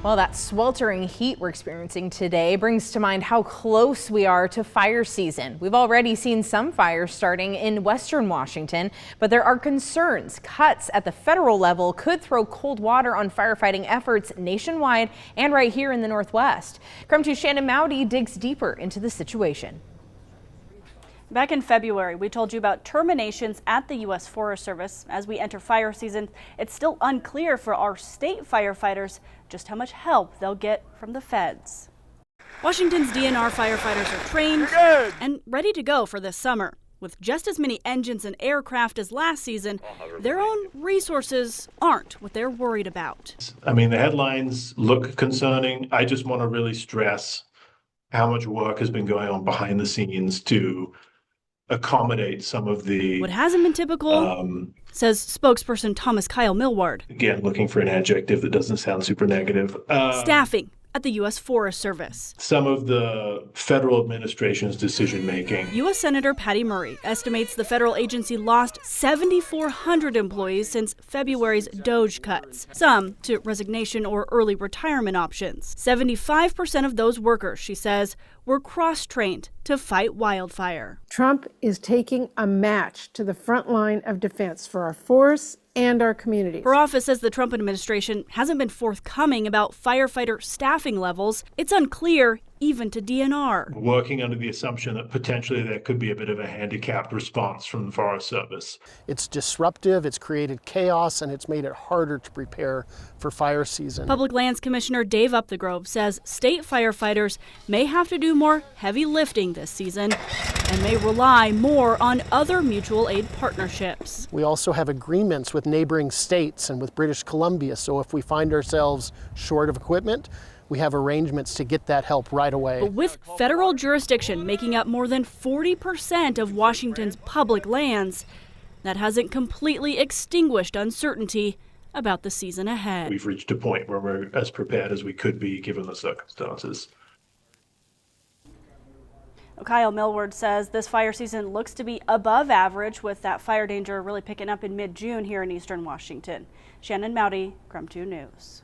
Well, that sweltering heat we're experiencing today brings to mind how close we are to fire season. We've already seen some fires starting in western Washington, but there are concerns cuts at the federal level could throw cold water on firefighting efforts nationwide and right here in the Northwest. KREM 2's Shannon Mowdy digs deeper into the situation. Back in February, we told you about terminations at the U.S. Forest Service. As we enter fire season, it's still unclear for our state firefighters just how much help they'll get from the feds. Washington's DNR firefighters are trained and ready to go for this summer. With just as many engines and aircraft as last season, their own resources aren't what they're worried about. I mean, the headlines look concerning. I just want to really stress how much work has been going on behind the scenes to accommodate some of the what hasn't been typical, says spokesperson Thomas Kyle-Milward. Again, looking for an adjective that doesn't sound super negative. Staffing at the U.S. Forest Service. Some of the federal administration's decision making. U.S. Senator Patty Murray estimates the federal agency lost 7,400 employees since February's DOGE cuts, some to resignation or early retirement options. 75% of those workers, she says, were cross-trained to fight wildfire. Trump is taking a match to the front line of defense for our forests and our communities. Her office says the Trump administration hasn't been forthcoming about firefighter staffing levels. It's unclear even to DNR. Working under the assumption that potentially there could be a bit of a handicapped response from the Forest Service. It's disruptive, it's created chaos, and it's made it harder to prepare for fire season. Public Lands Commissioner Dave Upthegrove says state firefighters may have to do more heavy lifting this season and may rely more on other mutual aid partnerships. We also have agreements with neighboring states and with British Columbia, so if we find ourselves short of equipment, we have arrangements to get that help right away. But with federal jurisdiction making up more than 40% of Washington's public lands, that hasn't completely extinguished uncertainty about the season ahead. We've reached a point where we're as prepared as we could be given the circumstances. Kyle-Milward says this fire season looks to be above average, with that fire danger really picking up in mid-June here in eastern Washington. Shannon Mowdy, KREM 2 News.